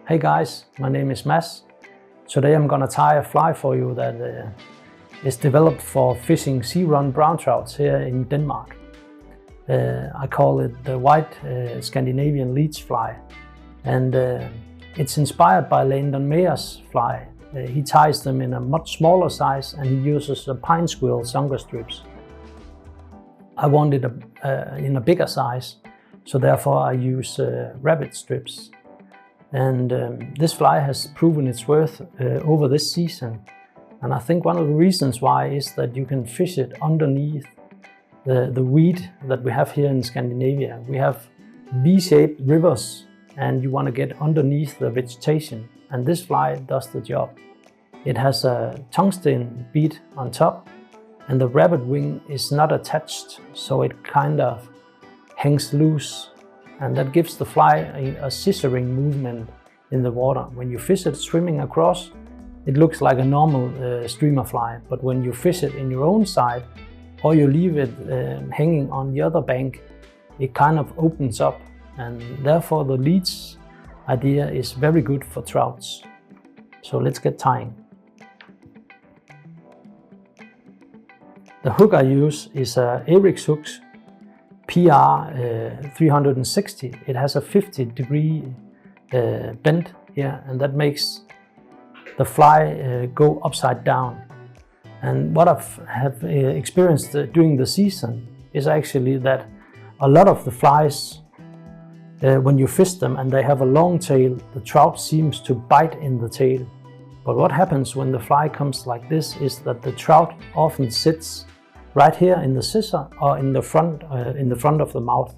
Hey guys, my name is Mads. Today I'm gonna tie a fly for you that is developed for fishing sea run brown trouts here in Denmark. I call it the white Scandinavian Leech fly, and it's inspired by Landon's fly. He ties them in a much smaller size and he uses a pine squirrel sunger strips. I want it in a bigger size, so therefore I use rabbit strips. And this fly has proven its worth over this season. And I think one of the reasons why is that you can fish it underneath the weed that we have here in Scandinavia. We have V-shaped rivers and you want to get underneath the vegetation. And this fly does the job. It has a tungsten bead on top and the rabbit wing is not attached, so it kind of hangs loose. And that gives the fly a scissoring movement in the water. When you fish it swimming across, it looks like a normal streamer fly. But when you fish it in your own side, or you leave it hanging on the other bank, it kind of opens up. And therefore the Leech idea is very good for trouts. So let's get tying. The hook I use is a Ahrex hook. PR 360. It has a 50-degree bend here, and that makes the fly go upside down. And what have experienced during the season is actually that a lot of the flies, when you fish them and they have a long tail, the trout seems to bite in the tail. But what happens when the fly comes like this is that the trout often sits right here in the scissor or in the front of the mouth.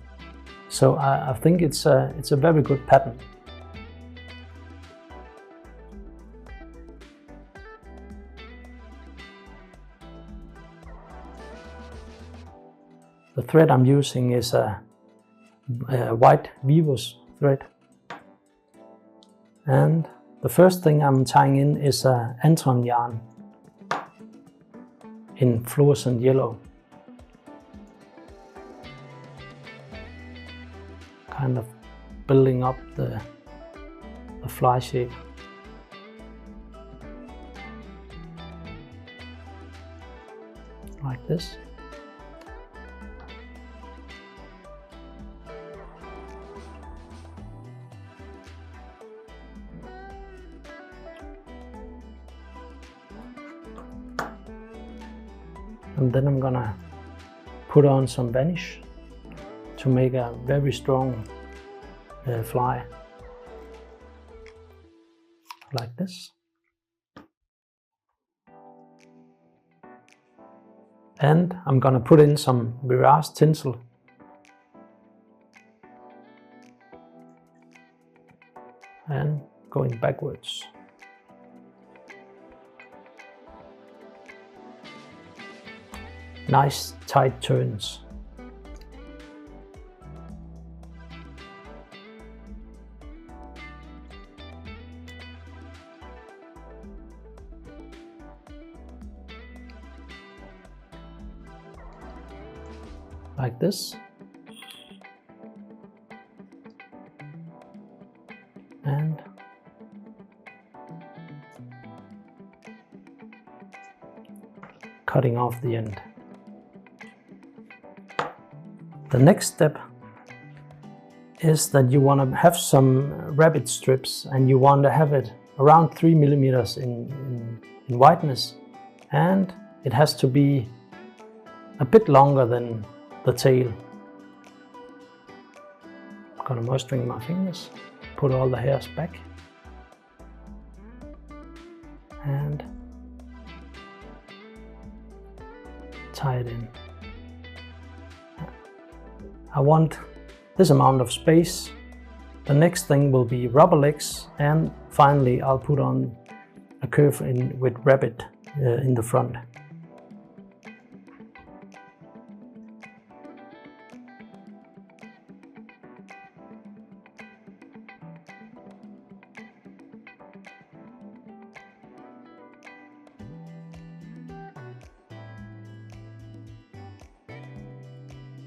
So I think it's a very good pattern. The thread I'm using is a white Vivus thread. And the first thing I'm tying in is a Anton yarn in fluorescent yellow. Kind of building up the fly shape. Like this. And then I'm gonna put on some Danish to make a very strong fly, like this. And I'm gonna put in some mirage tinsel. And going backwards. Nice tight turns. Like this. And cutting off the end. The next step is that you want to have some rabbit strips and you want to have it around 3 millimeters in wideness, and it has to be a bit longer than the tail. I'm gonna moisten my fingers, put all the hairs back and tie it in. I want this amount of space. The next thing will be rubber legs, and finally I'll put on a curve with rabbit in the front.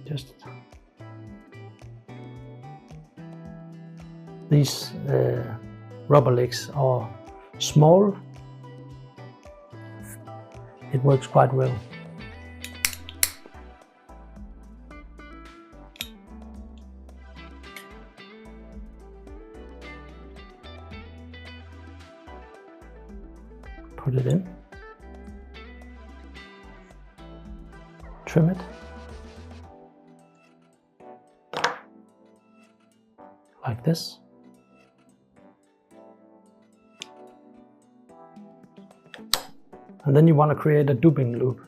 Just these rubber legs are small, it works quite well. Put it in, trim it, like this. And then you want to create a duping loop.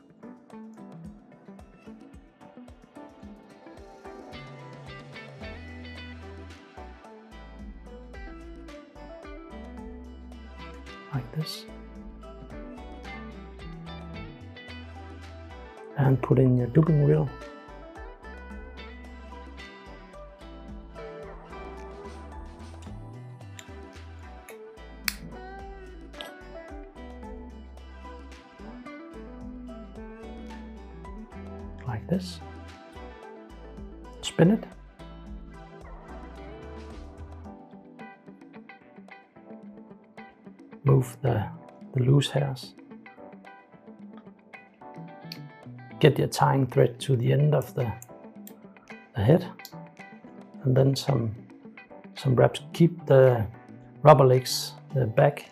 Like this. And put in your duping reel. Like this. Spin it. Move the loose hairs. Get your tying thread to the end of the head, and then some wraps. Keep the rubber legs back.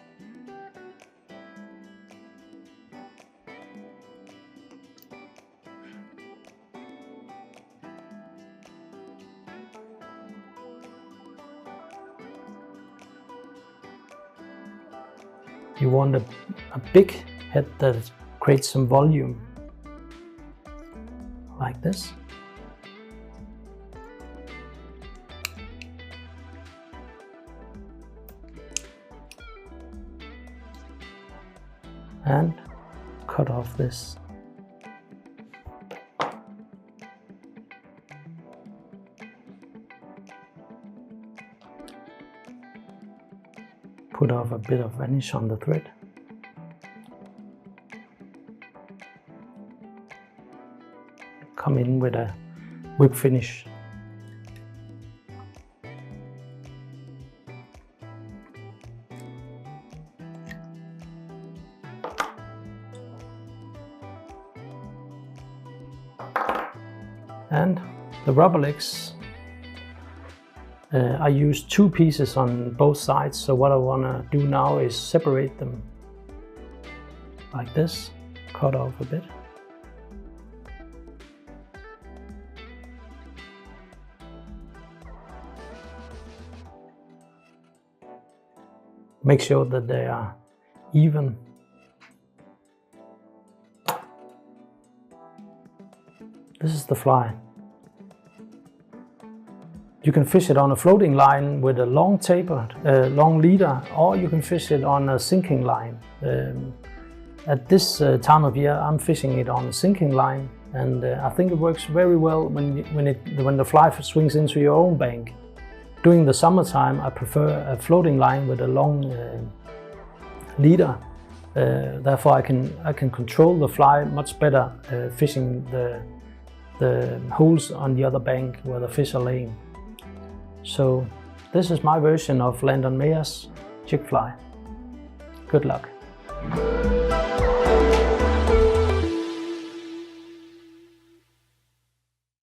You want a big head that creates some volume. Like this. And cut off this. Put off a bit of varnish on the thread. Come in with a whip finish. And the rubber legs, I use 2 pieces on both sides, so what I want to do now is separate them like this, cut off a bit. Make sure that they are even. This is the fly. You can fish it on a floating line with a long tapered, long leader, or you can fish it on a sinking line. At this time of year, I'm fishing it on a sinking line, and I think it works very well when the fly swings into your own bank. During the summertime, I prefer a floating line with a long leader. Therefore, I can control the fly much better fishing the holes on the other bank where the fish are laying. So this is my version of Landon jig fly. Good luck.